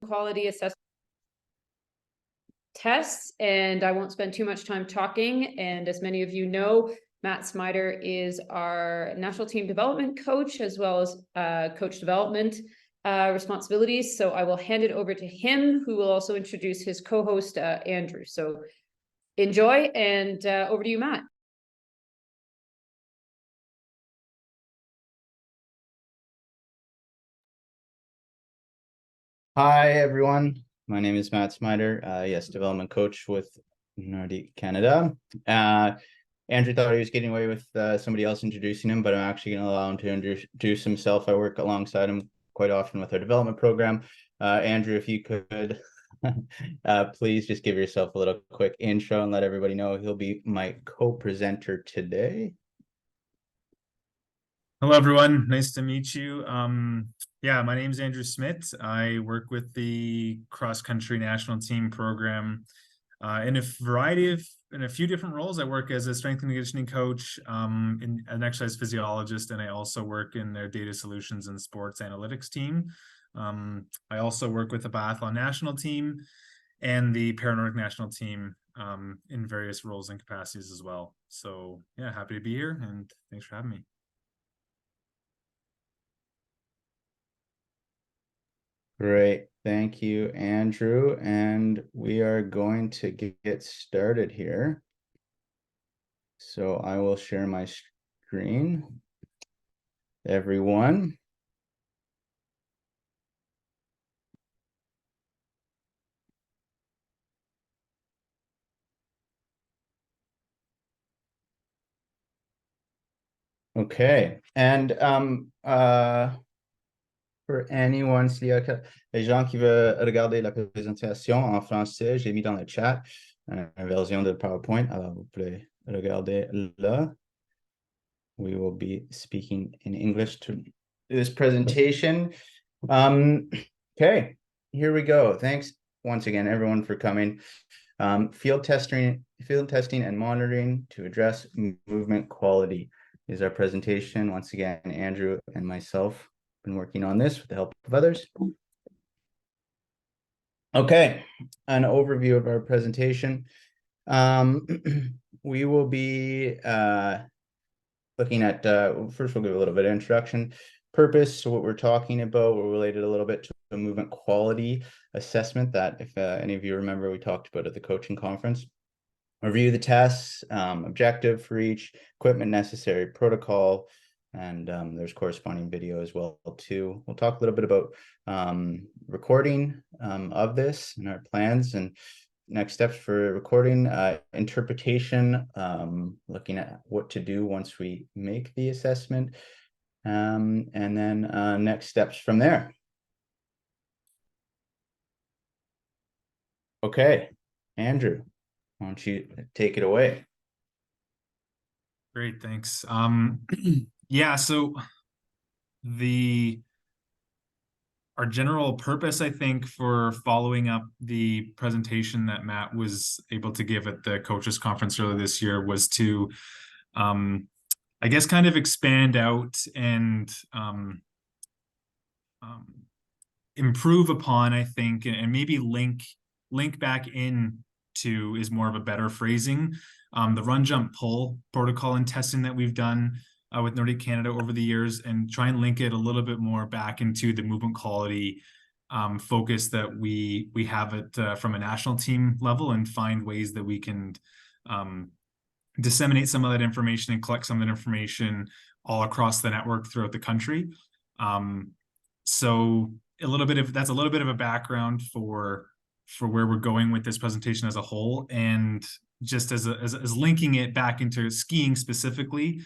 quality assessment tests, and I won't spend too much time talking. And as many of you know, Matt Smider is our national team development coach, as well as coach development responsibilities. So I will hand it over to him, who will also introduce his co-host, Andrew. So enjoy, and over to you, Matt. Hi, everyone. My name is Matt Smider. Yes, development coach with Nordic Canada. Andrew thought he was getting away with somebody else introducing him, but I'm actually going to allow him to introduce himself. I work alongside him quite often with our development program. Andrew, if you could please just give yourself a little quick intro and let everybody know he'll be my co-presenter today. Hello, everyone. Nice to meet you. Yeah, my name is Andrew Smit. I work with the cross-country national team program in a few different roles. I work as a strength and conditioning coach, in an exercise physiologist, and I also work in their data solutions and sports analytics team. I also work with the Biathlon national team and the Nordic national team in various roles and capacities as well. So yeah, happy to be here, and thanks for having me. Great. Thank you, Andrew. And we are going to get started here. So I will share my screen. Everyone. Okay. And for anyone, s'il y a les gens qui veulent regarder la présentation en français, j'ai mis dans le chat une version de PowerPoint. Alors, vous pouvez regarder là. We will be speaking in English to this presentation. Okay, here we go. Thanks once again, everyone, for coming. Field testing and monitoring to address movement quality is our presentation. Once again, Andrew and myself been working on this with the help of others. Okay, an overview of our presentation. We will be looking at, first we'll give a little bit of introduction. Purpose, so what we're talking about, we're related a little bit to the movement quality assessment that, if any of you remember, we talked about at the coaching conference. Review the tests, objective for each, equipment necessary, protocol, and there's corresponding video as well too. We'll talk a little bit about recording of this and our plans and next steps for recording, interpretation, looking at what to do once we make the assessment, and then next steps from there. Okay, Andrew, why don't you take it away? Great, thanks. Yeah, so our general purpose, I think, for following up the presentation that Matt was able to give at the coaches conference earlier this year was to, I guess, kind of expand out and improve upon, I think, and maybe link back in to is more of a better phrasing. The run, jump, pull protocol and testing that we've done with Nordic Canada over the years, and try and link it a little bit more back into the movement quality focus that we have it from a national team level, and find ways that we can disseminate some of that information and collect some of that information all across the network throughout the country. So that's a little bit of a background for where we're going with this presentation as a whole, and just as linking it back into skiing specifically,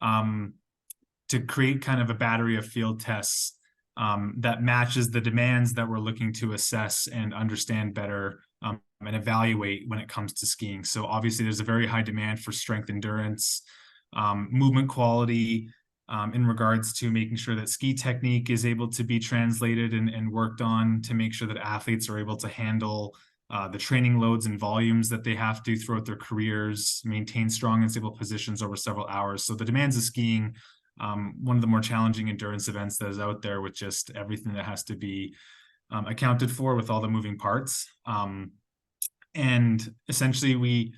to create kind of a battery of field tests that matches the demands that we're looking to assess and understand better and evaluate when it comes to skiing. So obviously there's a very high demand for strength endurance, movement quality, in regards to making sure that ski technique is able to be translated and worked on to make sure that athletes are able to handle the training loads and volumes that they have to throughout their careers, maintain strong and stable positions over several hours. So the demands of skiing, one of the more challenging endurance events that is out there, with just everything that has to be accounted for with all the moving parts. And essentially we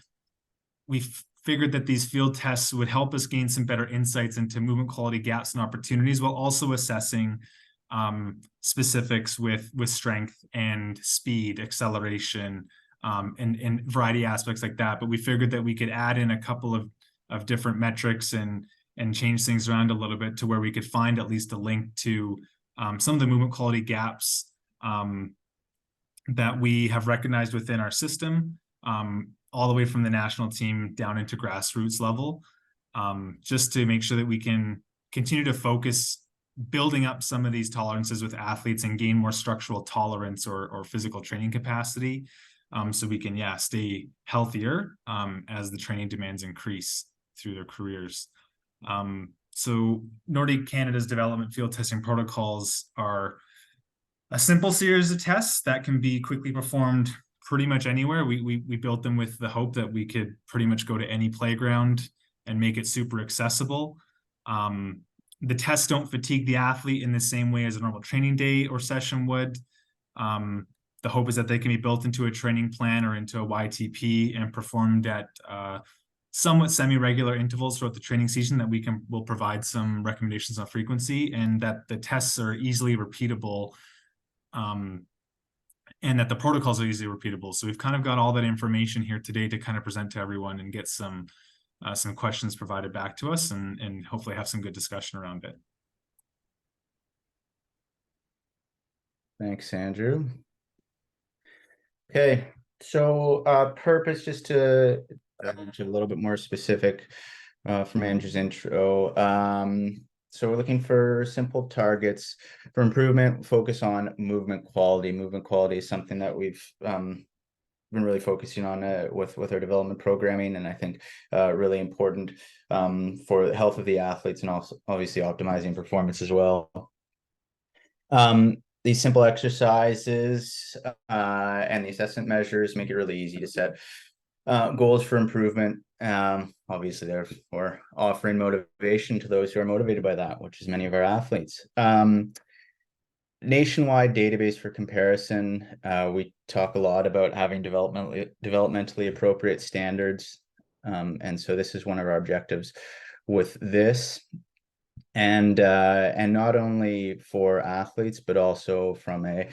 figured that these field tests would help us gain some better insights into movement quality gaps and opportunities, while also assessing specifics with strength and speed, acceleration, and variety aspects like that. But we figured that we could add in a couple of different metrics and change things around a little bit to where we could find at least a link to some of the movement quality gaps that we have recognized within our system, all the way from the national team down into grassroots level, just to make sure that we can continue to focus building up some of these tolerances with athletes and gain more structural tolerance or physical training capacity, so we can, stay healthier as the training demands increase through their careers. So Nordic Canada's development field testing protocols are a simple series of tests that can be quickly performed pretty much anywhere. We built them with the hope that we could pretty much go to any playground and make it super accessible. The tests don't fatigue the athlete in the same way as a normal training day or session would. The hope is that they can be built into a training plan or into a YTP and performed at somewhat semi-regular intervals throughout the training season, that will provide some recommendations on frequency, and that the tests are easily repeatable, and that the protocols are easily repeatable. So we've kind of got all that information here today to kind of present to everyone and get some questions provided back to us, and hopefully have some good discussion around it. Thanks, Andrew. Okay, so purpose, just to a little bit more specific from Andrew's intro. So we're looking for simple targets for improvement, focus on movement quality. Movement quality is something that we've been really focusing on with our development programming, and I think really important for the health of the athletes, and also obviously optimizing performance as well. These simple exercises and the assessment measures make it really easy to set goals for improvement. Obviously, therefore, offering motivation to those who are motivated by that, which is many of our athletes. Nationwide database for comparison. We talk a lot about having developmentally appropriate standards, and so this is one of our objectives with this. And not only for athletes, but also from a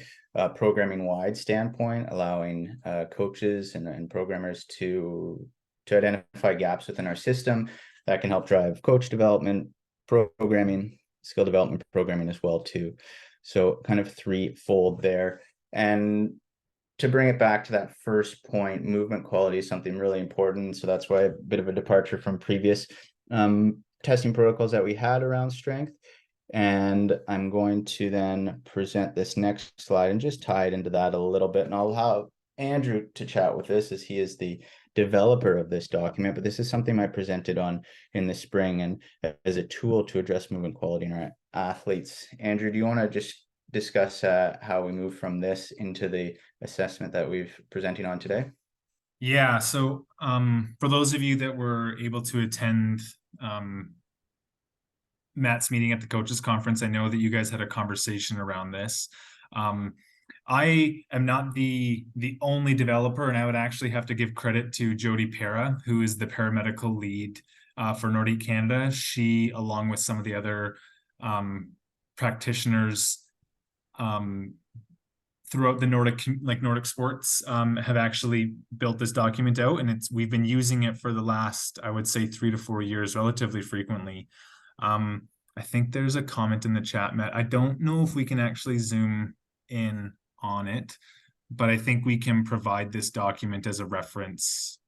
programming wide standpoint, allowing coaches and programmers to identify gaps within our system that can help drive coach development, programming, skill development programming as well too. So kind of threefold there. And to bring it back to that first point, movement quality is something really important. So that's why a bit of a departure from previous testing protocols that we had around strength. And I'm going to then present this next slide and just tie it into that a little bit. And I'll have Andrew to chat with this, as he is the developer of this document, but this is something I presented on in the spring and as a tool to address movement quality in our athletes. Andrew, do you want to just discuss how we move from this into the assessment that we've presenting on today? Yeah, so for those of you that were able to attend Matt's meeting at the coaches conference, I know that you guys had a conversation around this. I am not the only developer, and I would actually have to give credit to Jody Pera, who is the paramedical lead for Nordic Canada. She, along with some of the other practitioners throughout the Nordic sports, have actually built this document out, and we've been using it for the last, I would say, 3 to 4 years, relatively frequently. I think there's a comment in the chat, Matt. I don't know if we can actually zoom in on it, but I think we can provide this document as a reference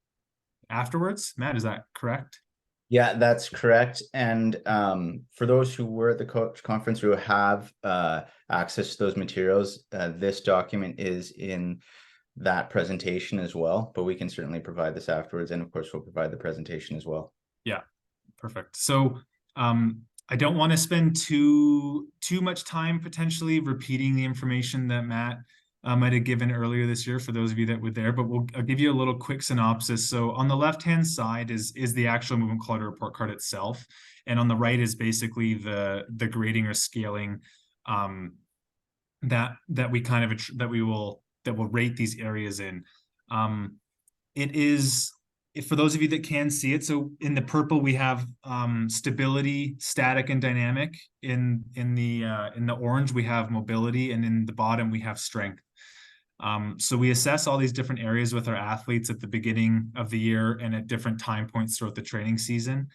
afterwards. Matt, is that correct? Yeah, that's correct. And for those who were at the coach conference who have access to those materials, this document is in that presentation as well, but we can certainly provide this afterwards. And of course, we'll provide the presentation as well. Yeah, perfect. So I don't want to spend too much time potentially repeating the information that Matt might have given earlier this year for those of you that were there, but I'll give you a little quick synopsis. So on the left-hand side is the actual movement quality report card itself. And on the right is basically the grading or scaling that we kind of that will rate these areas in. It is, for those of you that can see it, so in the purple we have stability, static, and dynamic. In the orange we have mobility, and in the bottom we have strength. So we assess all these different areas with our athletes at the beginning of the year and at different time points throughout the training season.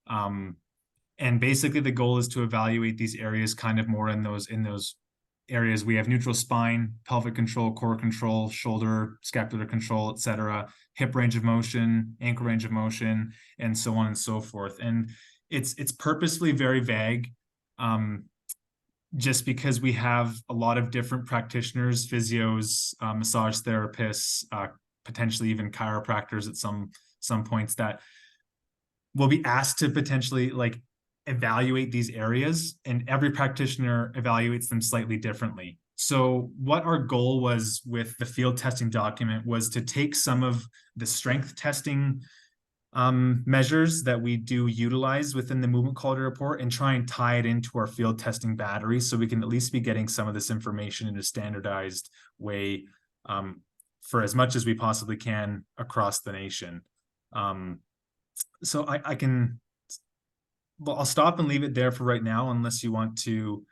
And basically the goal is to evaluate these areas kind of more in those areas. We have neutral spine, pelvic control, core control, shoulder, scapular control, etc., hip range of motion, ankle range of motion, and so on and so forth. And it's purposely very vague, just because we have a lot of different practitioners, physios, massage therapists, potentially even chiropractors at some points that will be asked to potentially like evaluate these areas, and every practitioner evaluates them slightly differently. So what our goal was with the field testing document was to take some of the strength testing measures that we do utilize within the movement quality report and try and tie it into our field testing battery, so we can at least be getting some of this information in a standardized way for as much as we possibly can across the nation. So I'll stop and leave it there for right now, unless you want to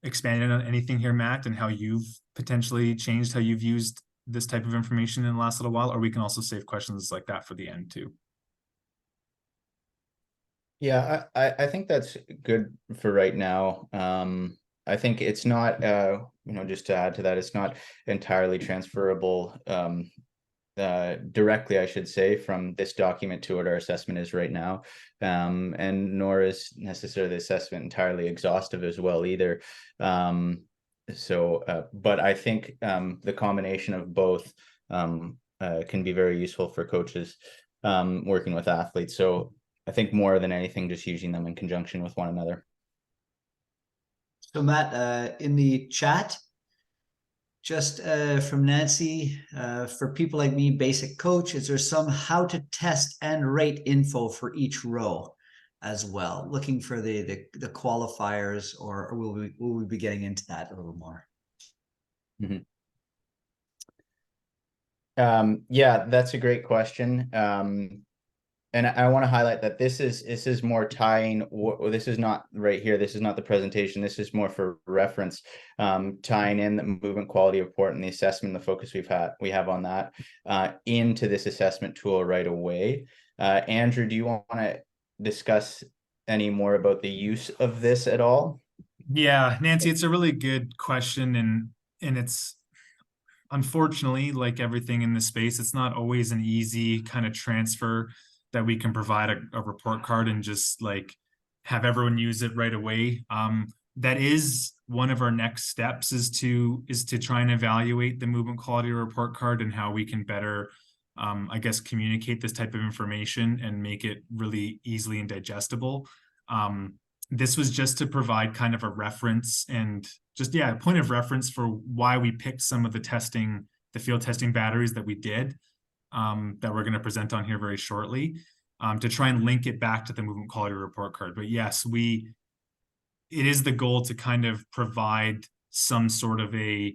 expand on anything here, Matt, and how you've potentially changed how you've used this type of information in the last little while, or we can also save questions like that for the end too. Yeah, I think that's good for right now. I think it's not, just to add to that, it's not entirely transferable directly, I should say, from this document to what our assessment is right now. And nor is necessarily the assessment entirely exhaustive as well either. But I think the combination of both can be very useful for coaches working with athletes. So I think more than anything, just using them in conjunction with one another. So Matt, in the chat, just from Nancy, for people like me, basic coach, is there some how to test and rate info for each row as well? Looking for the qualifiers, or will we be getting into that a little more? Mm-hmm. Yeah, that's a great question. And I want to highlight that this is more tying, this is not right here, this is not the presentation, this is more for reference, tying in the movement quality report and the assessment, the focus we have on that into this assessment tool right away. Andrew, do you want to discuss any more about the use of this at all? Yeah, Nancy, it's a really good question, and it's unfortunately, like everything in this space, it's not always an easy kind of transfer that we can provide a report card and just like have everyone use it right away. That is one of our next steps, is to try and evaluate the movement quality report card and how we can better, I guess, communicate this type of information and make it really easily and digestible. This was just to provide kind of a reference and just, a point of reference for why we picked some of the field testing batteries that we did, that we're going to present on here very shortly, to try and link it back to the movement quality report card. But yes, it is the goal to kind of provide some sort of an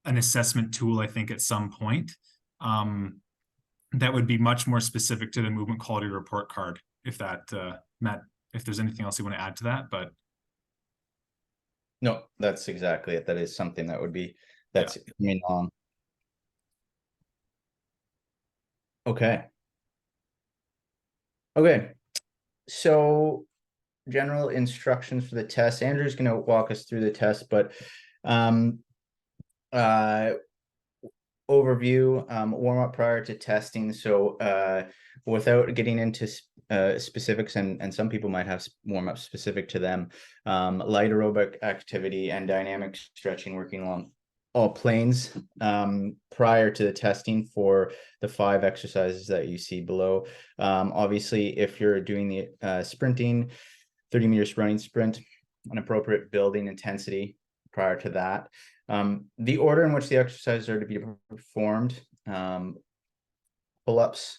assessment tool, I think, at some point, that would be much more specific to the movement quality report card. If that, Matt, if there's anything else you want to add to that, but. No, that's exactly it. That is something that would be, coming on. Okay. So general instructions for the test. Andrew's going to walk us through the test, but overview, warm up prior to testing. So without getting into specifics, and some people might have warm up specific to them, light aerobic activity and dynamic stretching, working along all planes prior to the testing for the 5 exercises that you see below. Obviously, if you're doing the sprinting, 30 meters running sprint, an appropriate building intensity prior to that. The order in which the exercises are to be performed: pull-ups,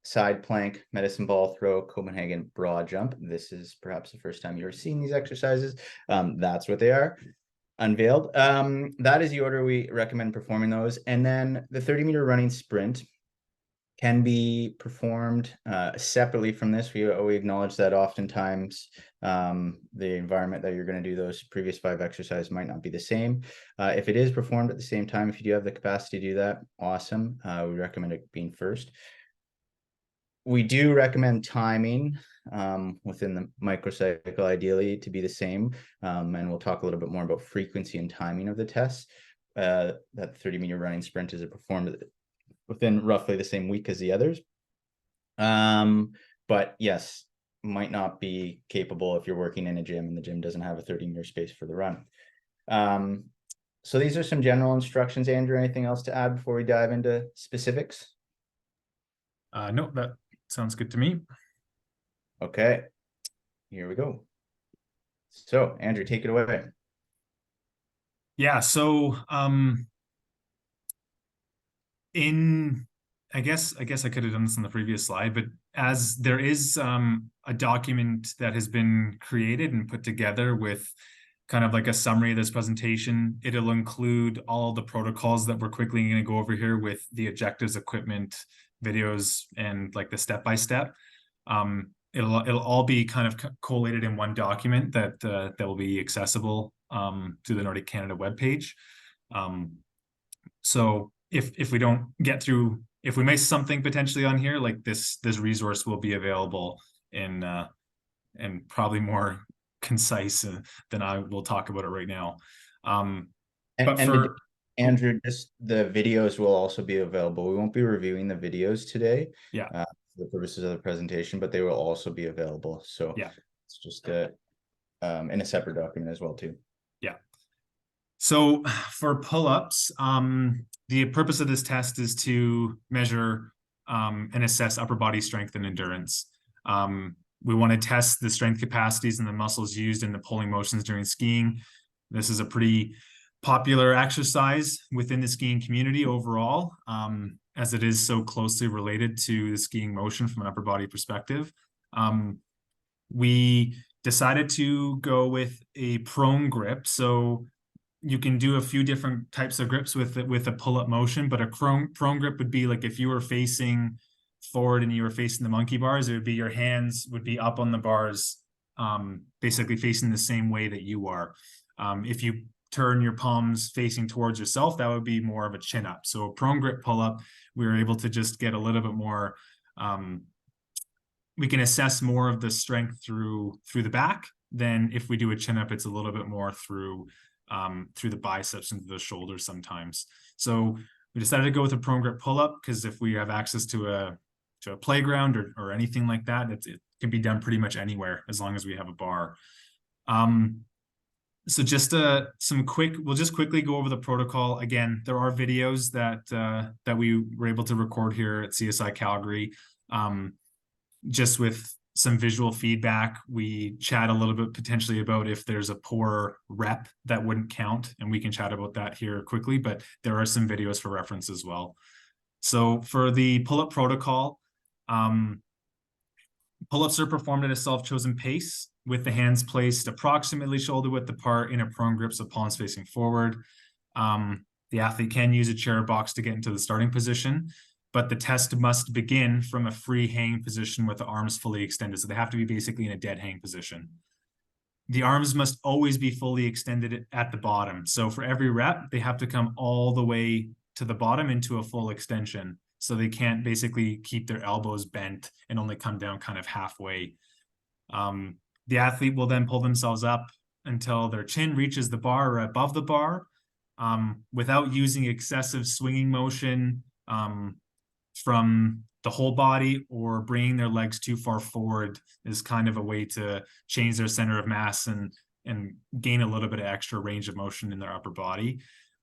side plank, medicine ball throw, Copenhagen broad jump. This is perhaps the first time you're seeing these exercises. That's what they are. unveiled. That is the order we recommend performing those. And then the 30-meter running sprint can be performed separately from this. We acknowledge that oftentimes the environment that you're going to do those previous 5 exercises might not be the same. If it is performed at the same time, if you do have the capacity to do that, awesome. We recommend it being first. We do recommend timing within the microcycle, ideally, to be the same. And we'll talk a little bit more about frequency and timing of the tests. That 30-meter running sprint is performed within roughly the same week as the others. But yes, might not be capable if you're working in a gym and the gym doesn't have a 30-meter space for the run. So these are some general instructions. Andrew, anything else to add before we dive into specifics? No, that sounds good to me. Okay, here we go. So Andrew, take it away. Yeah, so I guess I could have done this on the previous slide, but as there is a document that has been created and put together with kind of like a summary of this presentation, it'll include all the protocols that we're quickly going to go over here with the objectives, equipment, videos, and like the step-by-step. It'll all be kind of collated in one document that will be accessible to the Nordic Canada webpage. So if we don't get through, if we miss something potentially on here, like this resource will be available in and probably more concise than I will talk about it right now. Andrew, just the videos will also be available. We won't be reviewing the videos today. Yeah. For the purposes of the presentation, but they will also be available. So yeah, it's just in a separate document as well too. Yeah. So for pull-ups, the purpose of this test is to measure and assess upper body strength and endurance. We want to test the strength capacities and the muscles used in the pulling motions during skiing. This is a pretty popular exercise within the skiing community overall, as it is so closely related to the skiing motion from an upper body perspective. We decided to go with a prone grip. So you can do a few different types of grips with a pull-up motion, but a prone grip would be like if you were facing forward and you were facing the monkey bars, it would be your hands would be up on the bars, basically facing the same way that you are. If you turn your palms facing towards yourself, that would be more of a chin up. So a prone grip pull-up, we were able to just get a little bit more, we can assess more of the strength through the back than if we do a chin up, it's a little bit more through the biceps and the shoulders sometimes. So we decided to go with a prone grip pull-up because if we have access to a playground or anything like that, it can be done pretty much anywhere as long as we have a bar. So just we'll just quickly go over the protocol. Again, there are videos that we were able to record here at CSI Calgary. Just with some visual feedback, we chat a little bit potentially about if there's a poor rep that wouldn't count, and we can chat about that here quickly, but there are some videos for reference as well. So for the pull-up protocol, pull-ups are performed at a self-chosen pace with the hands placed approximately shoulder width apart in a prone grip, so palms facing forward. The athlete can use a chair or box to get into the starting position, but the test must begin from a free hang position with the arms fully extended. So they have to be basically in a dead hang position. The arms must always be fully extended at the bottom. So for every rep, they have to come all the way to the bottom into a full extension. So they can't basically keep their elbows bent and only come down kind of halfway. The athlete will then pull themselves up until their chin reaches the bar or above the bar, without using excessive swinging motion from the whole body or bringing their legs too far forward is kind of a way to change their center of mass and gain a little bit of extra range of motion in their upper body.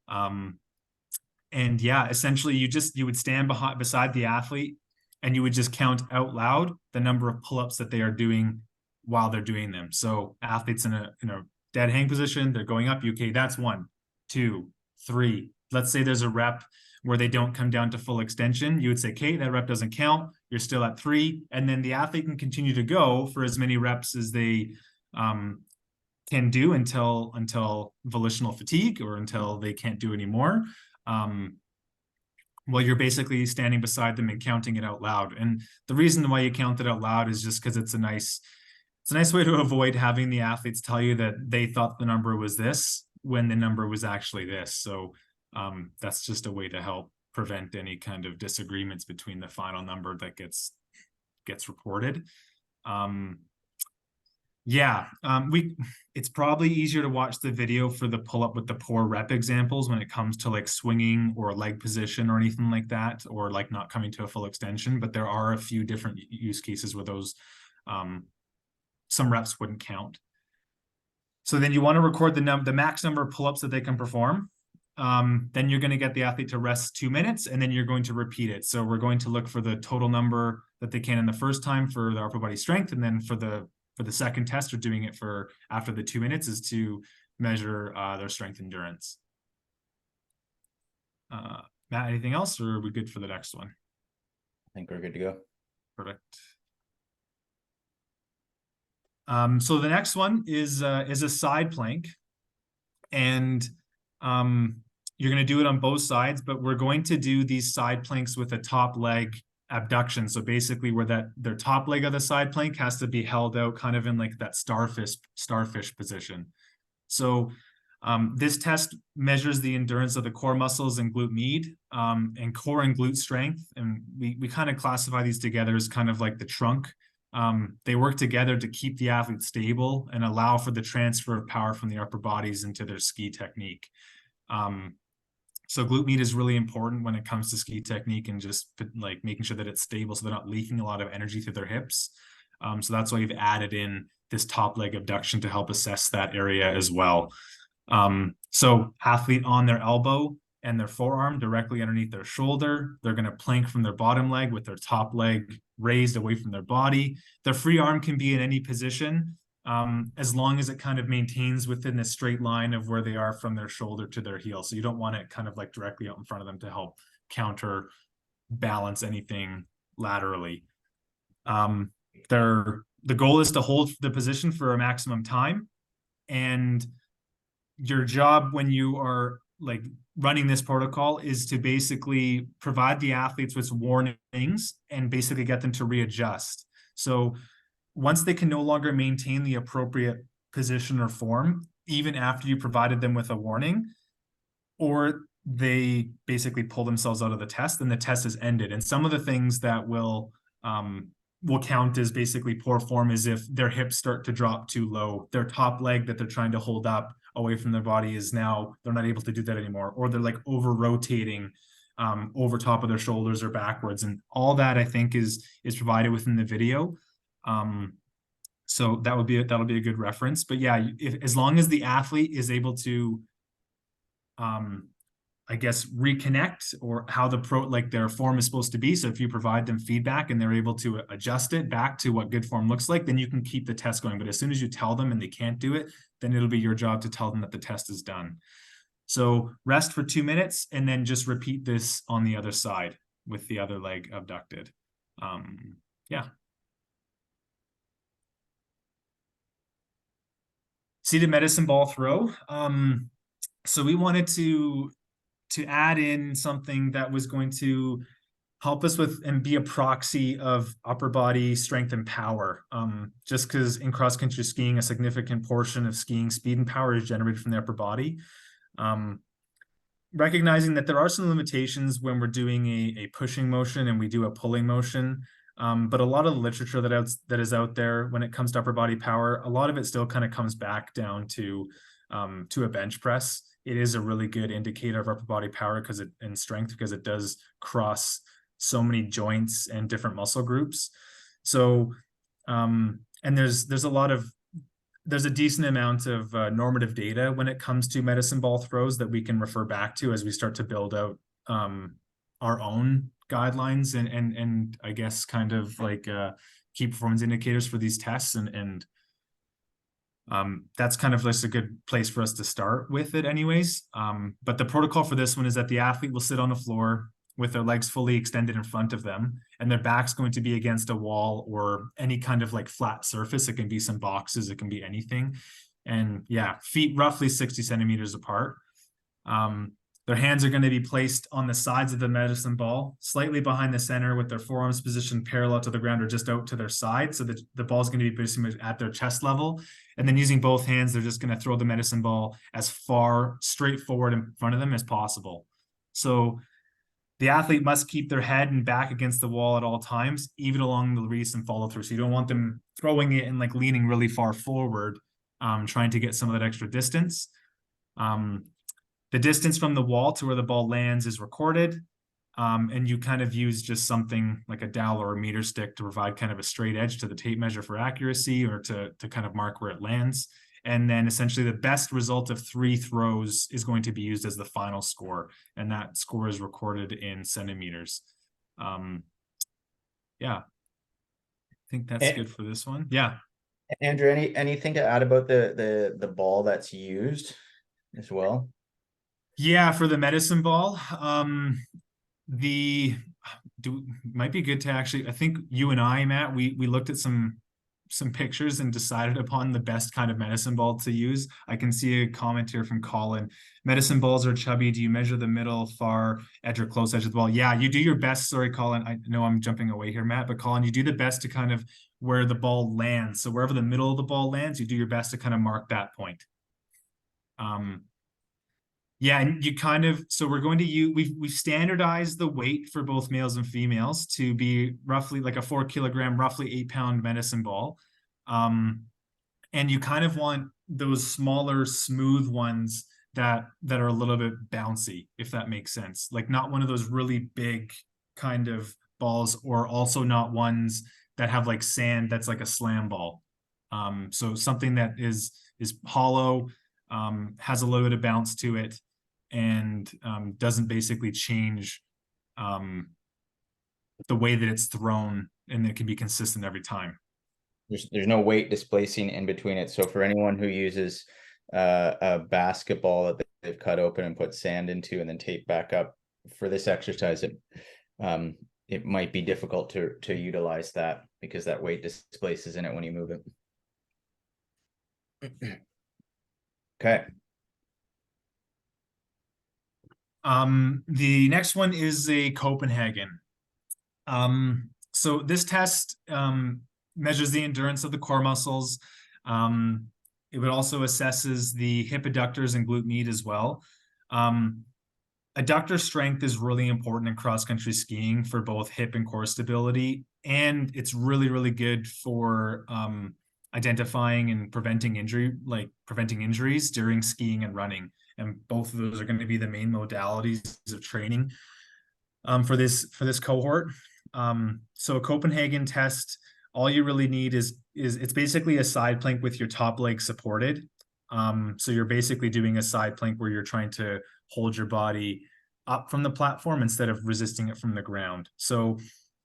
And yeah, essentially you would stand beside the athlete and you would just count out loud the number of pull-ups that they are doing while they're doing them. So athletes in a dead hang position, they're going up, okay, that's 1, 2, 3. Let's say there's a rep where they don't come down to full extension. You would say, okay, that rep doesn't count. You're still at 3. And then the athlete can continue to go for as many reps as they can do until volitional fatigue or until they can't do anymore. Well, you're basically standing beside them and counting it out loud. And the reason why you count it out loud is just because it's a nice way to avoid having the athletes tell you that they thought the number was this when the number was actually this. So that's just a way to help prevent any kind of disagreements between the final number that gets reported. It's probably easier to watch the video for the pull-up with the poor rep examples when it comes to like swinging or leg position or anything like that, or like not coming to a full extension. But there are a few different use cases where those some reps wouldn't count. So then you want to record the max number of pull-ups that they can perform. Then you're going to get the athlete to rest 2 minutes, and then you're going to repeat it. So we're going to look for the total number that they can in the first time for the upper body strength, and then for the second test, or doing it for after the 2 minutes, is to measure their strength endurance. Matt, anything else, or are we good for the next one? I think we're good to go. Perfect. So the next one is a side plank, and you're going to do it on both sides, but we're going to do these side planks with a top leg abduction. So basically where their top leg of the side plank has to be held out kind of in like that starfish position. So this test measures the endurance of the core muscles and glute med, and core and glute strength. And we kind of classify these together as kind of like the trunk. They work together to keep the athlete stable and allow for the transfer of power from the upper bodies into their ski technique. So glute med is really important when it comes to ski technique, and just like making sure that it's stable so they're not leaking a lot of energy through their hips. So that's why we've added in this top leg abduction to help assess that area as well. So athlete on their elbow and their forearm directly underneath their shoulder. They're going to plank from their bottom leg with their top leg raised away from their body. Their free arm can be in any position, as long as it kind of maintains within the straight line of where they are from their shoulder to their heel. So you don't want it kind of like directly out in front of them to help counter balance anything laterally. The goal is to hold the position for a maximum time. And your job when you are like running this protocol is to basically provide the athletes with warnings and basically get them to readjust. So once they can no longer maintain the appropriate position or form, even after you provided them with a warning, or they basically pull themselves out of the test, then the test is ended. And some of the things that will count as basically poor form is if their hips start to drop too low, their top leg that they're trying to hold up away from their body is now, they're not able to do that anymore, or they're like over rotating over top of their shoulders or backwards. And all that I think is provided within the video. So that'll be a good reference. But yeah, as long as the athlete is able to I guess reconnect, or how their form is supposed to be. So if you provide them feedback and they're able to adjust it back to what good form looks like, then you can keep the test going. But as soon as you tell them and they can't do it, then it'll be your job to tell them that the test is done. So rest for 2 minutes, and then just repeat this on the other side with the other leg abducted. Yeah. Seated medicine ball throw. So we wanted to add in something that was going to help us with and be a proxy of upper body strength and power. Just because in cross-country skiing, a significant portion of skiing speed and power is generated from the upper body. Recognizing that there are some limitations when we're doing a pushing motion and we do a pulling motion. But a lot of the literature that is out there when it comes to upper body power, a lot of it still kind of comes back down to a bench press. It is a really good indicator of upper body power and strength, because it does cross so many joints and different muscle groups. So, and there's a decent amount of normative data when it comes to medicine ball throws that we can refer back to as we start to build out our own guidelines and I guess kind of like key performance indicators for these tests, and that's kind of just a good place for us to start with it anyways. But the protocol for this one is that the athlete will sit on the floor with their legs fully extended in front of them, and their back's going to be against a wall or any kind of like flat surface. It can be some boxes, it can be anything. and yeah, feet roughly 60 centimeters apart. Their hands are going to be placed on the sides of the medicine ball, slightly behind the center, with their forearms positioned parallel to the ground or just out to their side. So that the ball is going to be basically at their chest level. And then using both hands, they're just going to throw the medicine ball as far straight forward in front of them as possible. So the athlete must keep their head and back against the wall at all times, even along the release and follow through. So you don't want them throwing it and like leaning really far forward, trying to get some of that extra distance. The distance from the wall to where the ball lands is recorded. And you kind of use just something like a dowel or a meter stick to provide kind of a straight edge to the tape measure for accuracy, or to kind of mark where it lands. And then essentially the best result of 3 throws is going to be used as the final score. And that score is recorded in centimeters. Yeah, I think that's good for this one. Yeah. Andrew, anything to add about the ball that's used as well? Yeah, for the medicine ball, might be good to actually, I think you and I, Matt, we looked at some pictures and decided upon the best kind of medicine ball to use. I can see a comment here from Colin. Medicine balls are chubby. Do you measure the middle, far edge, or close edge of the ball? Yeah, you do your best. Sorry, Colin. I know I'm jumping away here, Matt, but Colin, you do the best to kind of where the ball lands. So wherever the middle of the ball lands, you do your best to kind of mark that point. Yeah, and you kind of, so we're going to use, we've standardized the weight for both males and females to be roughly like a 4 kilogram, roughly 8-pound medicine ball. And you kind of want those smaller, smooth ones that are a little bit bouncy, if that makes sense. Like not one of those really big kind of balls, or also not ones that have like sand that's like a slam ball. So something that is hollow, has a little bit of bounce to it, and doesn't basically change the way that it's thrown, and it can be consistent every time. There's no weight displacing in between it. So for anyone who uses a basketball that they've cut open and put sand into and then tape back up for this exercise, it might be difficult to utilize that because that weight displaces in it when you move it. Okay. The next one is a Copenhagen. So this test measures the endurance of the core muscles. It would also assesses the hip adductors and glute med as well. Adductor strength is really important in cross-country skiing for both hip and core stability, and it's really, really good for identifying and preventing injuries during skiing and running. And both of those are going to be the main modalities of training for this cohort. So a Copenhagen test, all you really need is it's basically a side plank with your top leg supported. So you're basically doing a side plank where you're trying to hold your body up from the platform instead of resisting it from the ground. So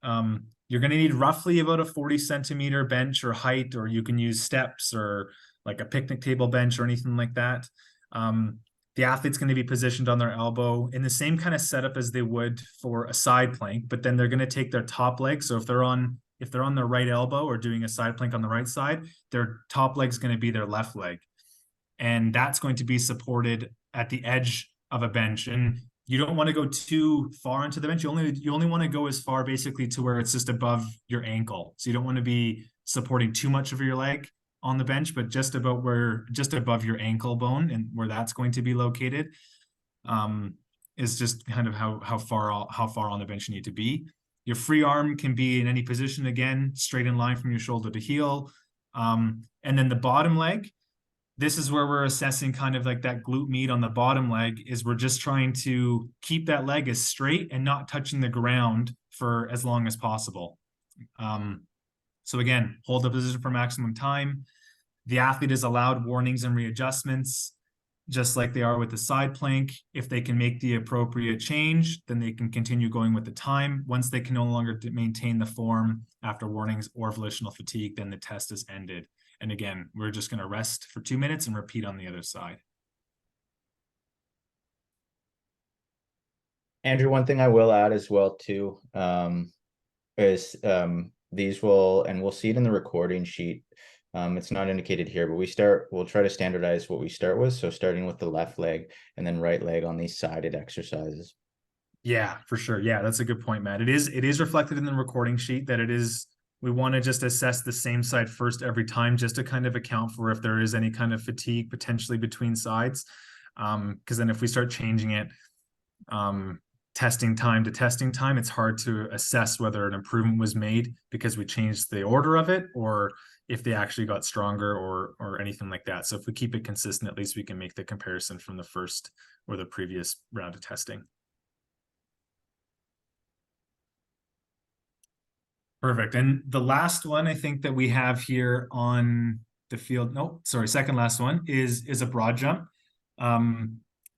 you're going to need roughly about a 40 centimeter bench or height, or you can use steps or like a picnic table bench or anything like that. The athlete's going to be positioned on their elbow in the same kind of setup as they would for a side plank, but then they're going to take their top leg. So if they're on their right elbow or doing a side plank on the right side, their top leg's going to be their left leg. And that's going to be supported at the edge of a bench. And you don't want to go too far into the bench. You only want to go as far basically to where it's just above your ankle. So you don't want to be supporting too much of your leg on the bench, but just above your ankle bone, and where that's going to be located is just kind of how far on the bench you need to be. Your free arm can be in any position, again, straight in line from your shoulder to heel. And then the bottom leg, this is where we're assessing kind of like that glute med on the bottom leg, is we're just trying to keep that leg as straight and not touching the ground for as long as possible. So again, hold the position for maximum time. The athlete is allowed warnings and readjustments, just like they are with the side plank. If they can make the appropriate change, then they can continue going with the time. Once they can no longer maintain the form after warnings or volitional fatigue, then the test is ended. And again, we're just going to rest for 2 minutes and repeat on the other side. Andrew, one thing I will add as well too, is these will, and we'll see it in the recording sheet, It's not indicated here, but we'll try to standardize what we start with. So starting with the left leg and then right leg on these sided exercises. Yeah, for sure. Yeah, that's a good point, Matt. It is reflected in the recording sheet that we want to just assess the same side first every time, just to kind of account for if there is any kind of fatigue potentially between sides. Because then if we start changing it, testing time to testing time, it's hard to assess whether an improvement was made because we changed the order of it, or if they actually got stronger or anything like that. So if we keep it consistent, at least we can make the comparison from the first or the previous round of testing. Perfect. And the last one I think that we have here on the field, no, sorry, second last one is a broad jump.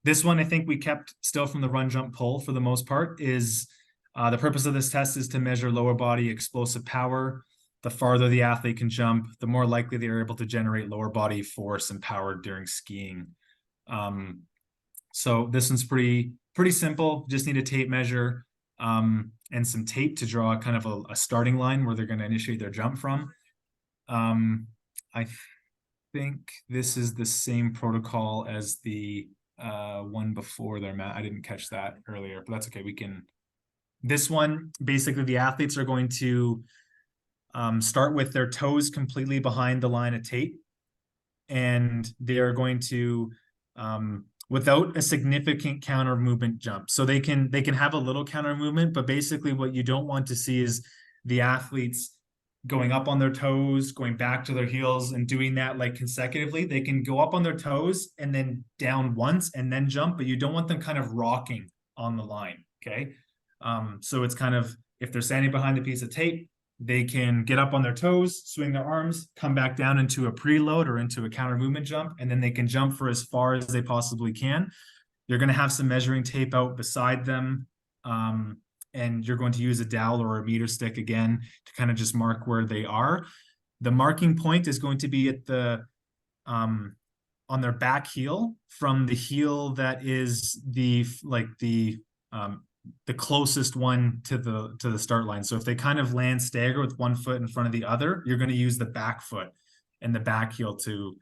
This one I think we kept still from the run, jump, pull for the most part. Is the purpose of this test is to measure lower body explosive power. The farther the athlete can jump, the more likely they are able to generate lower body force and power during skiing. So this one's pretty simple. Just need a tape measure and some tape to draw kind of a starting line where they're going to initiate their jump from. I think this is the same protocol as the one before there, Matt. I didn't catch that earlier, but that's okay. This one, basically the athletes are going to start with their toes completely behind the line of tape, and they are going to without a significant counter movement jump. So they can have a little counter movement, but basically what you don't want to see is the athletes going up on their toes, going back to their heels and doing that like consecutively. They can go up on their toes and then down once and then jump, but you don't want them kind of rocking on the line. Okay. So it's kind of, if they're standing behind a piece of tape, they can get up on their toes, swing their arms, come back down into a preload or into a counter movement jump, and then they can jump for as far as they possibly can. You're going to have some measuring tape out beside them, and you're going to use a dowel or a meter stick again to kind of just mark where they are. The marking point is going to be at the on their back heel, from the heel that is the closest one to the start line. So if they kind of land stagger with one foot in front of the other, you're going to use the back foot and the back heel to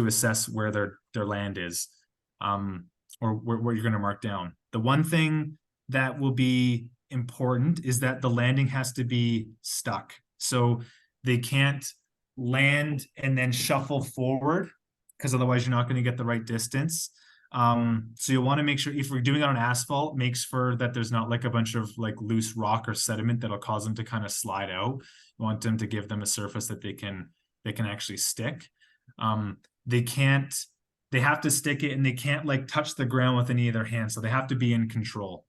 assess where their land is, or where you're going to mark down. The one thing that will be important is that the landing has to be stuck. So they can't land and then shuffle forward, because otherwise you're not going to get the right distance. So you'll want to make sure, if we're doing it on asphalt, make sure that there's not like a bunch of like loose rock or sediment that'll cause them to kind of slide out. You want them to give them a surface that they can actually stick. They have to stick it, and they can't like touch the ground with any of their hands. So they have to be in control.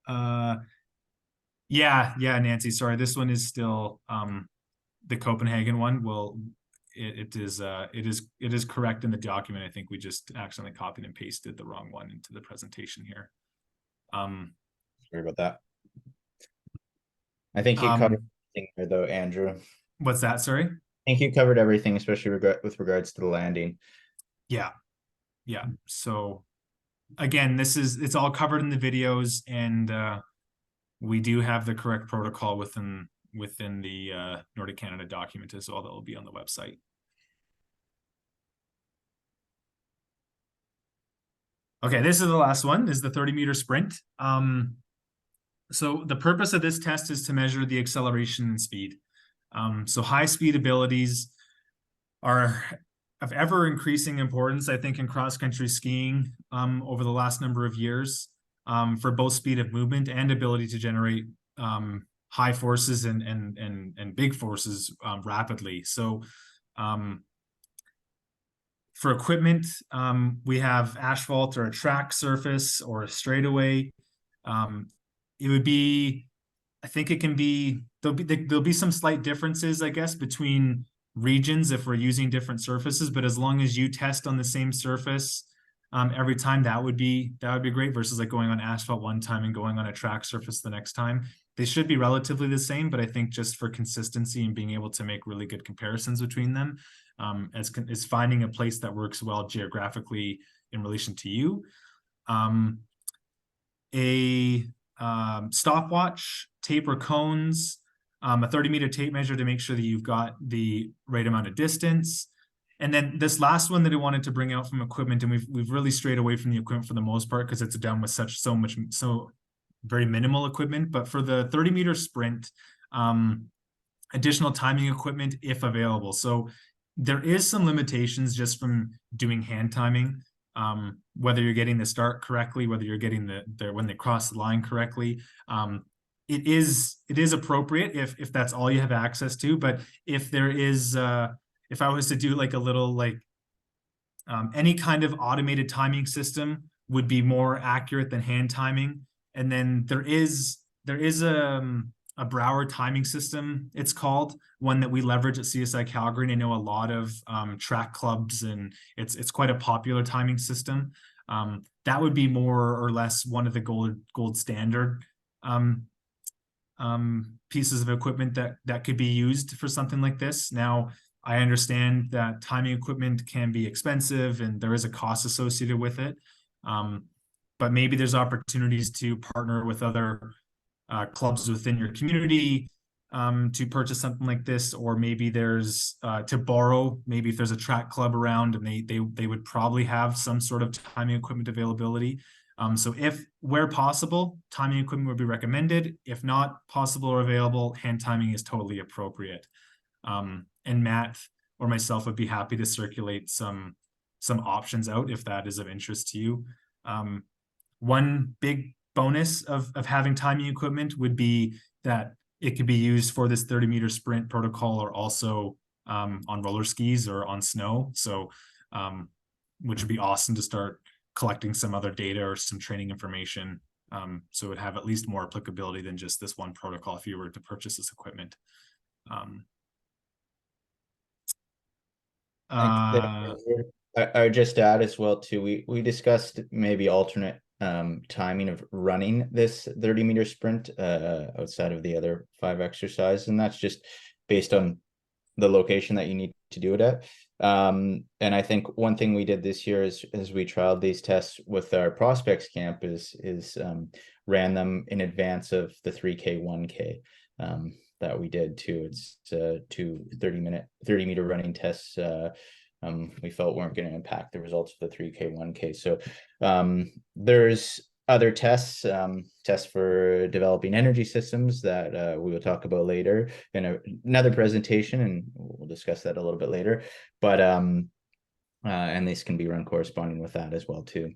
Yeah, Nancy, sorry. This one is still, the Copenhagen one it is correct in the document. I think we just accidentally copied and pasted the wrong one into the presentation here. Sorry about that. I think you covered everything there, though, Andrew. What's that? Sorry? I think you covered everything, especially with regards to the landing. Yeah. So again, it's all covered in the videos, and we do have the correct protocol within the Nordic Canada document as well that will be on the website. Okay, this is the last one, is the 30-meter sprint. So the purpose of this test is to measure the acceleration and speed. So high speed abilities are of ever increasing importance, I think, in cross-country skiing over the last number of years, for both speed of movement and ability to generate high forces and big forces rapidly. So for equipment, we have asphalt or a track surface or a straightaway. It would be, I think it can be, there'll be some slight differences, I guess, between regions if we're using different surfaces, but as long as you test on the same surface every time, that would be great, versus like going on asphalt one time and going on a track surface the next time. They should be relatively the same, but I think just for consistency and being able to make really good comparisons between them, is finding a place that works well geographically in relation to you. A stopwatch, tape or cones, a 30-meter tape measure to make sure that you've got the right amount of distance. And then this last one that I wanted to bring out from equipment, and we've really strayed away from the equipment for the most part because it's done with so very minimal equipment. But for the 30-meter sprint, additional timing equipment if available. So there is some limitations just from doing hand timing, whether you're getting the start correctly, whether you're getting the when they cross the line correctly. It is appropriate if that's all you have access to. But if there is if I was to do like a little any kind of automated timing system would be more accurate than hand timing. And then there is a Brower timing system, it's called, one that we leverage at CSI Calgary. And I know a lot of track clubs, and it's quite a popular timing system. That would be more or less one of the gold standard pieces of equipment that could be used for something like this. Now, I understand that timing equipment can be expensive and there is a cost associated with it. But maybe there's opportunities to partner with other clubs within your community to purchase something like this, or maybe there's to borrow. Maybe if there's a track club around, and they would probably have some sort of timing equipment availability. So if where possible, timing equipment would be recommended. If not possible or available, hand timing is totally appropriate. And Matt or myself would be happy to circulate some options out if that is of interest to you. One big bonus of having timing equipment would be that it could be used for this 30-meter sprint protocol, or also on roller skis or on snow. So, which would be awesome to start collecting some other data or some training information. So it would have at least more applicability than just this one protocol if you were to purchase this equipment. I would just add as well too, we discussed maybe alternate timing of running this 30-meter sprint outside of the other 5 exercises, and that's just based on the location that you need to do it at. And I think one thing we did this year is we trialed these tests with our prospects camp is ran them in advance of the 3K 1K that we did too. It's 2 30-meter running tests we felt weren't going to impact the results of the 3K 1K. So there's other tests for developing energy systems that we will talk about later in another presentation, and we'll discuss that a little bit later. But and these can be run corresponding with that as well too,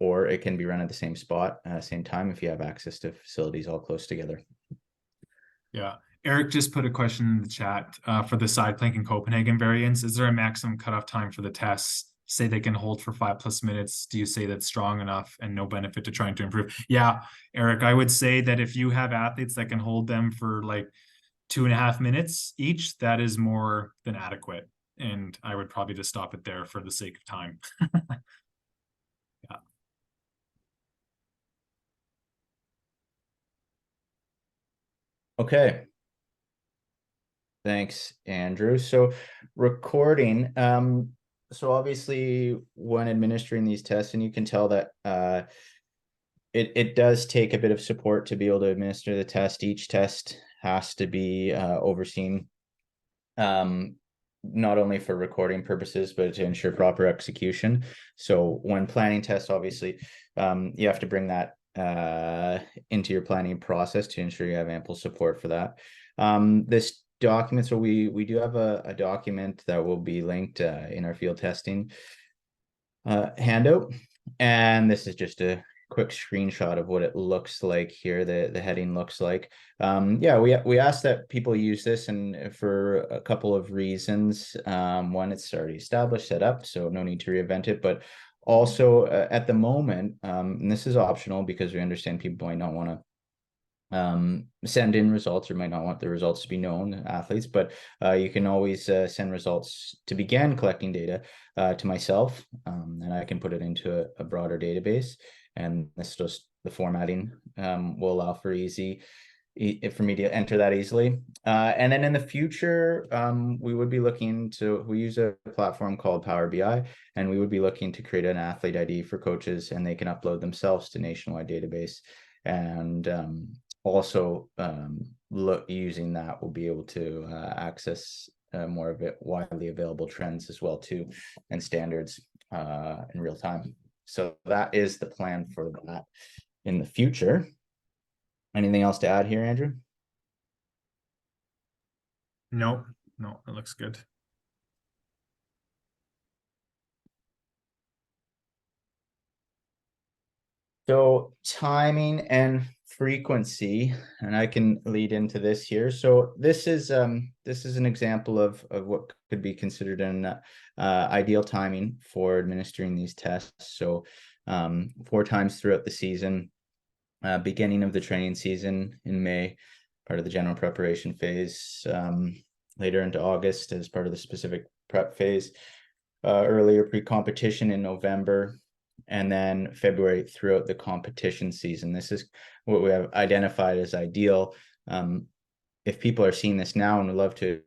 or it can be run at the same spot, same time if you have access to facilities all close together. Yeah. Eric just put a question in the chat for the side plank and Copenhagen variants. Is there a maximum cutoff time for the tests? Say they can hold for 5+ minutes. Do you say that's strong enough and no benefit to trying to improve? Yeah, Eric, I would say that if you have athletes that can hold them for like 2.5 minutes each, that is more than adequate. And I would probably just stop it there for the sake of time. Yeah. Okay. Thanks, Andrew. So recording, so obviously when administering these tests, and you can tell that it does take a bit of support to be able to administer the test. Each test has to be overseen, not only for recording purposes, but to ensure proper execution. So when planning tests, obviously, you have to bring that into your planning process to ensure you have ample support for that. This document, so we do have a document that will be linked in our field testing handout, and this is just a quick screenshot of what it looks like here. The heading looks like yeah, we asked that people use this, and for a couple of reasons. One, it's already established, set up, so no need to reinvent it, but also at the moment, and this is optional because we understand people might not want to send in results or might not want the results to be known, athletes, but you can always send results to begin collecting data to myself, and I can put it into a broader database. And this just the formatting will allow for for me to enter that easily. And then in the future, we would be looking to, we use a platform called Power BI, and we would be looking to create an athlete ID for coaches, and they can upload themselves to nationwide database. And also using that, we'll be able to access more of it widely available trends as well too, and standards in real time. So that is the plan for that in the future. Anything else to add here, Andrew? No, it looks good. So timing and frequency, and I can lead into this here. So this is an example of what could be considered an ideal timing for administering these tests. So 4 times throughout the season, beginning of the training season in May, part of the general preparation phase, later into August as part of the specific prep phase, earlier pre-competition in November, and then February throughout the competition season. This is what we have identified as ideal. If people are seeing this now and would love to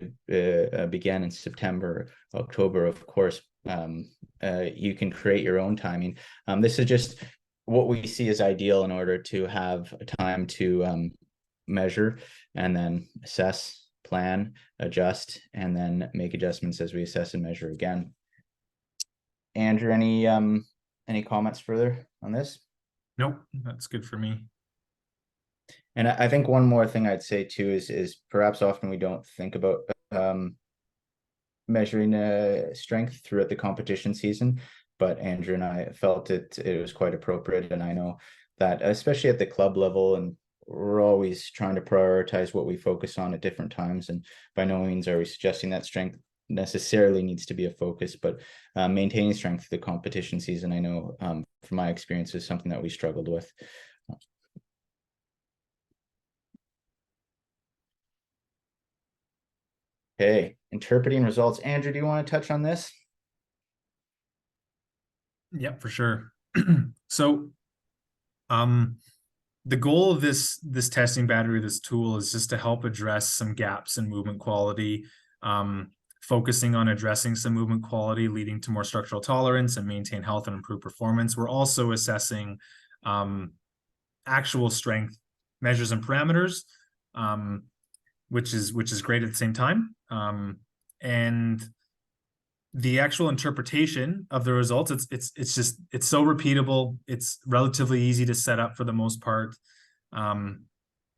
begin in September, October, of course, you can create your own timing. This is just what we see as ideal in order to have a time to measure and then assess, plan, adjust, and then make adjustments as we assess and measure again. Andrew, any comments further on this? Nope, that's good for me. And I think one more thing I'd say too is perhaps often we don't think about measuring strength throughout the competition season, but Andrew and I felt it was quite appropriate, and I know that especially at the club level, and we're always trying to prioritize what we focus on at different times, and by no means are we suggesting that strength necessarily needs to be a focus, but maintaining strength through the competition season, I know from my experience, is something that we struggled with. Okay, interpreting results. Andrew, do you want to touch on this? Yep, for sure. So the goal of this testing battery, this tool, is just to help address some gaps in movement quality, focusing on addressing some movement quality, leading to more structural tolerance and maintain health and improve performance. We're also assessing actual strength measures and parameters, which is great at the same time. And the actual interpretation of the results, it's so repeatable. It's relatively easy to set up for the most part.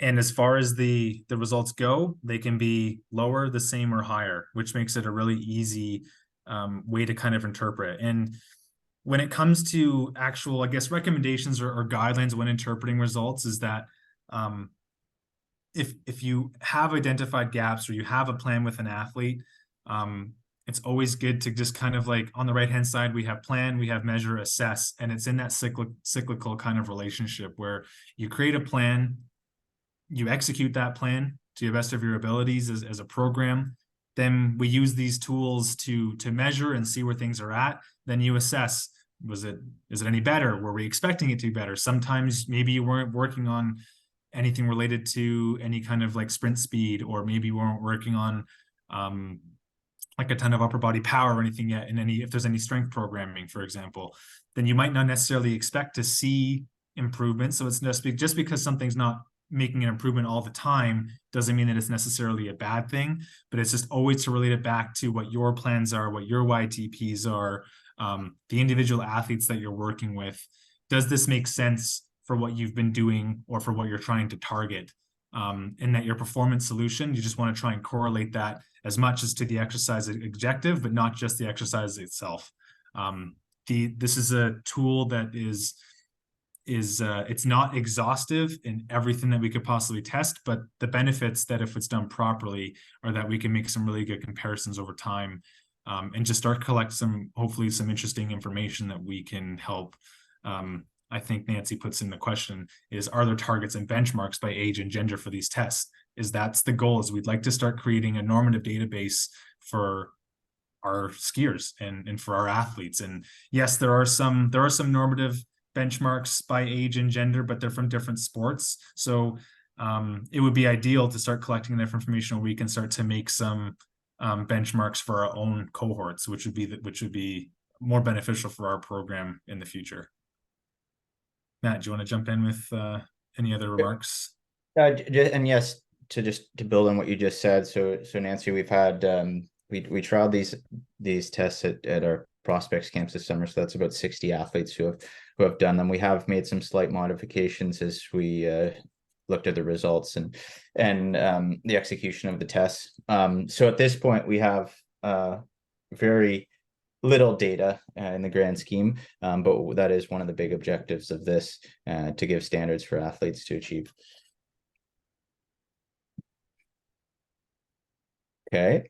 And as far as the results go, they can be lower, the same, or higher, which makes it a really easy way to kind of interpret. And when it comes to actual, I guess, recommendations or guidelines when interpreting results, is that if you have identified gaps or you have a plan with an athlete, it's always good to just kind of like on the right-hand side, we have plan, we have measure, assess, and it's in that cyclical kind of relationship where you create a plan, you execute that plan to the best of your abilities as a program. Then we use these tools to measure and see where things are at. Then you assess, is it any better? Were we expecting it to be better? Sometimes maybe you weren't working on anything related to any kind of like sprint speed, or maybe you weren't working on like a ton of upper body power or anything yet, if there's any strength programming, for example, then you might not necessarily expect to see improvement. So it's just because something's not making an improvement all the time doesn't mean that it's necessarily a bad thing, but it's just always to relate it back to what your plans are, what your YTPs are, the individual athletes that you're working with. Does this make sense for what you've been doing or for what you're trying to target? And that your performance solution, you just want to try and correlate that as much as to the exercise objective, but not just the exercise itself. This is a tool that is it's not exhaustive in everything that we could possibly test, but the benefits that if it's done properly are that we can make some really good comparisons over time, and just start collect hopefully some interesting information that we can help. I think Nancy puts in the question is, are there targets and benchmarks by age and gender for these tests? That's the goal, is we'd like to start creating a normative database for our skiers and for our athletes. And yes, there are some normative benchmarks by age and gender, but they're from different sports. So it would be ideal to start collecting that information where we can start to make some benchmarks for our own cohorts, which would be more beneficial for our program in the future. Matt, do you want to jump in with any other remarks? And yes, to build on what you just said, so Nancy, we've had we trialed these tests at our prospects camps this summer. So that's about 60 athletes who have done them. We have made some slight modifications as we looked at the results and the execution of the tests. So at this point, we have very little data in the grand scheme, but that is one of the big objectives of this, to give standards for athletes to achieve. Okay.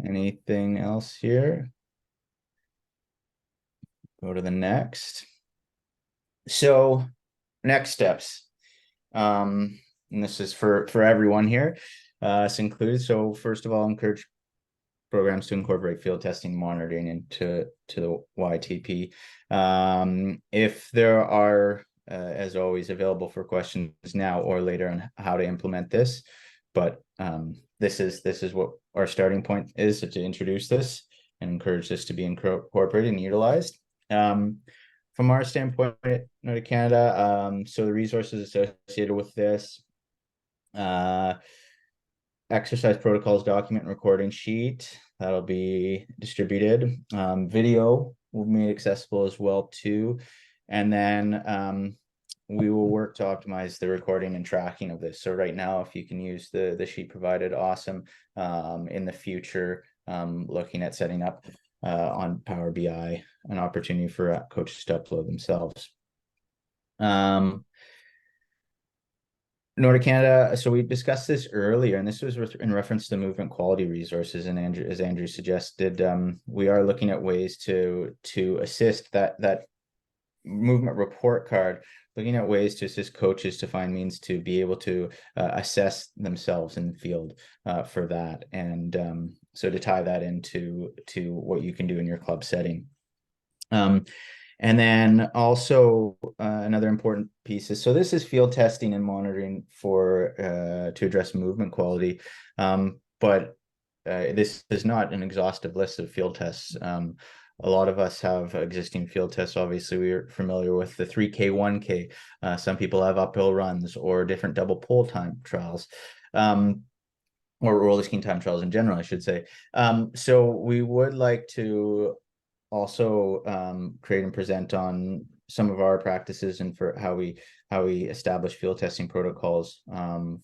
Anything else here? Go to the next. So next steps. And this is for everyone here, us included. So first of all, encourage programs to incorporate field testing monitoring into the YTP. If there are, as always, available for questions now or later on how to implement this, but this is what our starting point is, to introduce this and encourage this to be incorporated and utilized. From our standpoint, Nordic Canada, so the resources associated with this, exercise protocols document and recording sheet, that'll be distributed. Video will be made accessible as well too. And then we will work to optimize the recording and tracking of this. So right now, if you can use the sheet provided, awesome. In the future, looking at setting up on Power BI an opportunity for coaches to upload themselves. Nordic Canada, so we discussed this earlier, and this was in reference to movement quality resources. And Andrew, as Andrew suggested, we are looking at ways to assist that movement report card, looking at ways to assist coaches to find means to be able to assess themselves in the field for that. And so to tie that into what you can do in your club setting. And then also another important piece is, so this is field testing and monitoring for to address movement quality, but this is not an exhaustive list of field tests. A lot of us have existing field tests. Obviously, we're familiar with the 3K, 1K. Some people have uphill runs or different double pole time trials, or roller skiing time trials in general, I should say. So we would like to also create and present on some of our practices and for how we establish field testing protocols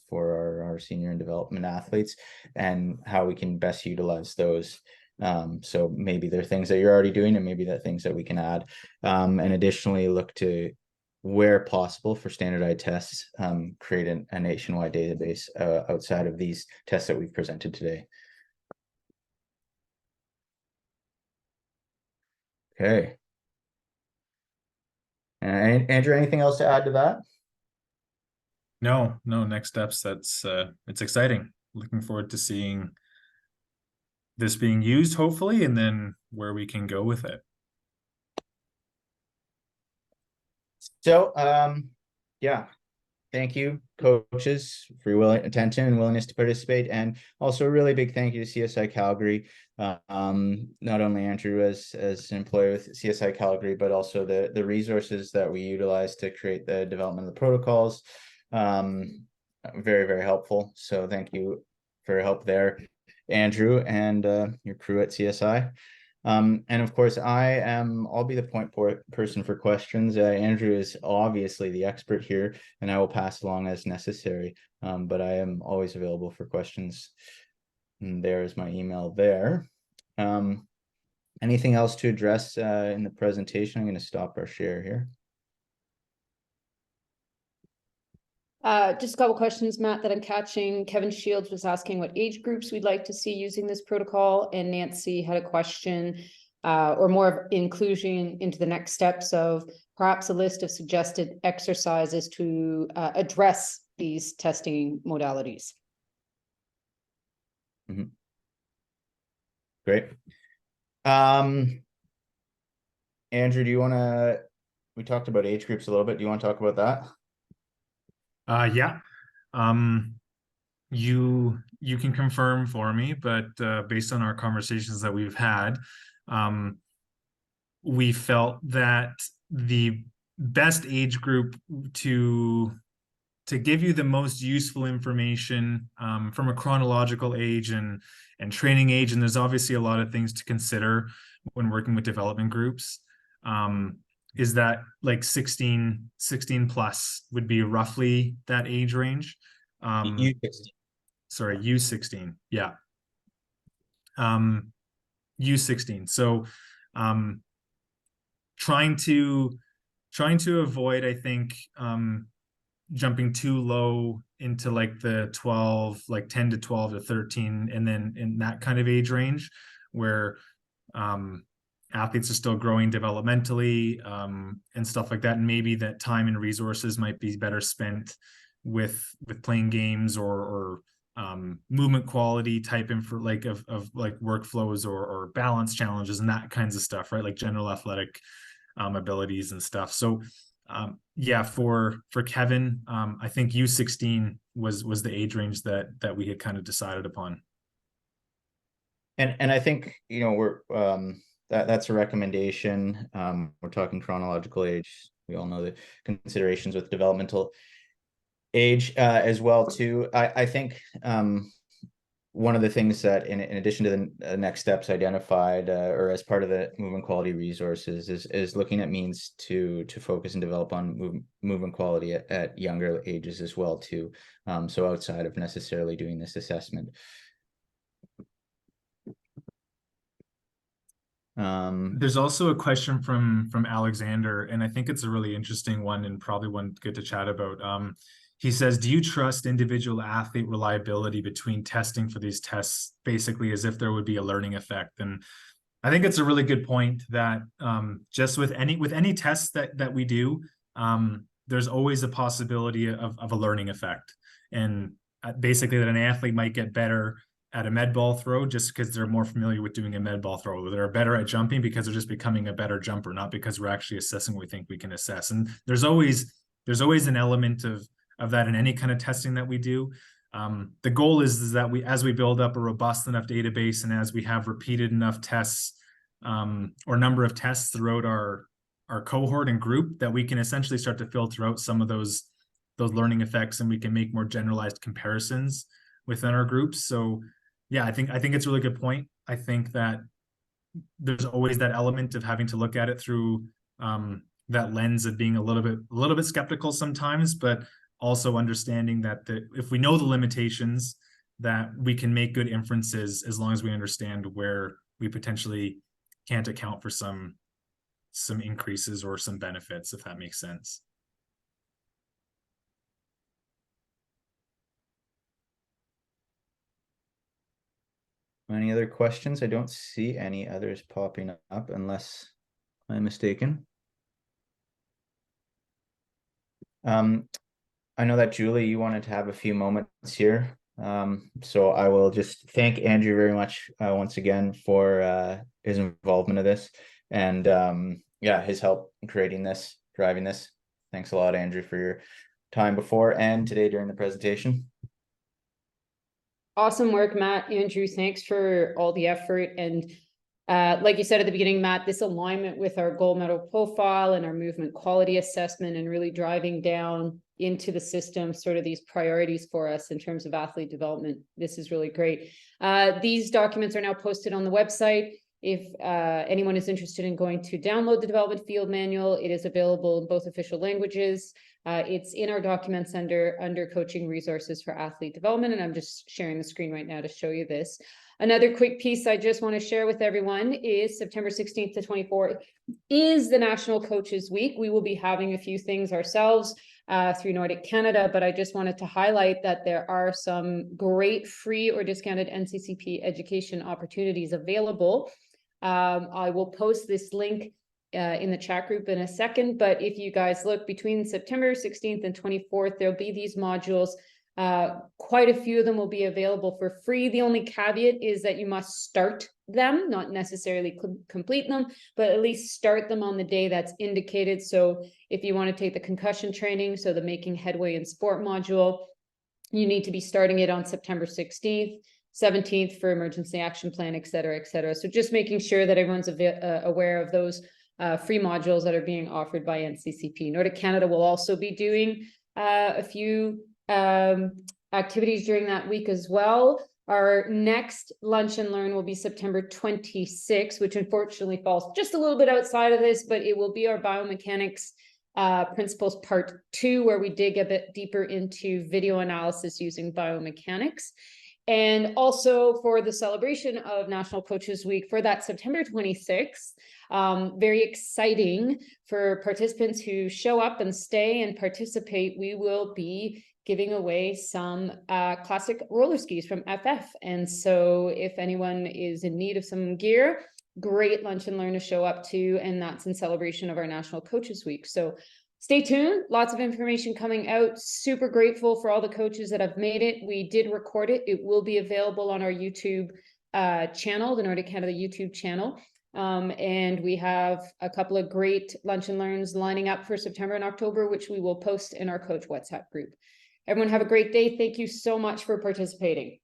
for our senior and development athletes, and how we can best utilize those. So maybe there are things that you're already doing, and maybe there are things that we can add. And additionally, look to, where possible for standardized tests, create a nationwide database outside of these tests that we've presented today. Okay. And Andrew, anything else to add to that? No, next steps. That's it's exciting. Looking forward to seeing this being used, hopefully, and then where we can go with it. So yeah, thank you, coaches, for your attention and willingness to participate, and also a really big thank you to CSI Calgary. Not only Andrew as an employee with CSI Calgary, but also the resources that we utilize to create the development of the protocols. Very, very helpful. So thank you for your help there, Andrew, and your crew at CSI. And of course, I'll be the point person for questions. Andrew is obviously the expert here, and I will pass along as necessary. But I am always available for questions. And there is my email there. Anything else to address in the presentation? I'm going to stop our share here. Just a couple questions, Matt, that I'm catching. Kevin Shields was asking what age groups we'd like to see using this protocol, and Nancy had a question or more of inclusion into the next steps of perhaps a list of suggested exercises to address these testing modalities. Mm-hmm. Great. Andrew, we talked about age groups a little bit. Do you want to talk about that? Yeah. You can confirm for me, but based on our conversations that we've had, we felt that the best age group to give you the most useful information from a chronological age and training age. And there's obviously a lot of things to consider when working with development groups. Is that like 16 plus would be roughly that age range. Sorry, U16. Yeah. U16. So trying to avoid, I think, jumping too low into like the 12, like 10 to 12 to 13, and then in that kind of age range where athletes are still growing developmentally and stuff like that. And maybe that time and resources might be better spent with playing games or movement quality type of like workflows or balance challenges and that kinds of stuff, right? Like general athletic abilities and stuff. So yeah, for Kevin, I think U16 was the age range that we had kind of decided upon. And I think, you know, we're that's a recommendation. We're talking chronological age. We all know the considerations with developmental age as well too. I think one of the things that in addition to the next steps identified or as part of the movement quality resources is looking at means to focus and develop on movement quality at younger ages as well too. So outside of necessarily doing this assessment. There's also a question from Alexander, and I think it's a really interesting one and probably one good to chat about. He says, do you trust individual athlete reliability between testing for these tests, basically as if there would be a learning effect? And I think it's a really good point that just with any tests that we do, there's always a possibility of a learning effect. And basically that an athlete might get better at a med ball throw just because they're more familiar with doing a med ball throw. They're better at jumping because they're just becoming a better jumper, not because we're actually assessing what we think we can assess. And there's always an element of that in any kind of testing that we do. The goal is that as we build up a robust enough database and as we have repeated enough tests or number of tests throughout our cohort and group, that we can essentially start to filter out some of those learning effects and we can make more generalized comparisons within our groups. So yeah, I think it's a really good point. I think that there's always that element of having to look at it through that lens of being a little bit skeptical sometimes, but also understanding that if we know the limitations, that we can make good inferences as long as we understand where we potentially can't account for some increases or some benefits, if that makes sense. Any other questions? I don't see any others popping up unless I'm mistaken. I know that Julie, you wanted to have a few moments here. So I will just thank Andrew very much once again for his involvement of this and yeah, his help in creating this, driving this. Thanks a lot, Andrew, for your time before and today during the presentation. Awesome work, Matt. Andrew, thanks for all the effort. And like you said at the beginning, Matt, this alignment with our gold medal profile and our movement quality assessment and really driving down into the system, sort of these priorities for us in terms of athlete development. This is really great. These documents are now posted on the website. If anyone is interested in going to download the development field manual, it is available in both official languages. It's in our documents under coaching resources for athlete development. And I'm just sharing the screen right now to show you this. Another quick piece I just want to share with everyone is September 16th to 24th is the National Coaches Week. We will be having a few things ourselves through Nordic Canada, but I just wanted to highlight that there are some great free or discounted NCCP education opportunities available. I will post this link in the chat group in a second, but if you guys look between September 16th and 24th, there'll be these modules. Quite a few of them will be available for free. The only caveat is that you must start them, not necessarily complete them, but at least start them on the day that's indicated. So if you want to take the concussion training, so the making headway in sport module, you need to be starting it on September 16th. 17th for emergency action plan, et cetera, et cetera. So just making sure that everyone's aware of those free modules that are being offered by NCCP. Nordic Canada will also be doing a few activities during that week as well. Our next Lunch and Learn will be September 26th, which unfortunately falls just a little bit outside of this, but it will be our biomechanics principles part 2, where we dig a bit deeper into video analysis using biomechanics. And also for the celebration of National Coaches Week for that September 26th, very exciting for participants who show up and stay and participate. We will be giving away some classic roller skis from FF. And so if anyone is in need of some gear, great Lunch and Learn to show up to, and that's in celebration of our National Coaches Week. So stay tuned, lots of information coming out. Super grateful for all the coaches that have made it. We did record it. It will be available on our YouTube channel, the Nordic Canada YouTube channel. And we have a couple of great Lunch and Learns lining up for September and October, which we will post in our coach WhatsApp group. Everyone have a great day. Thank you so much for participating.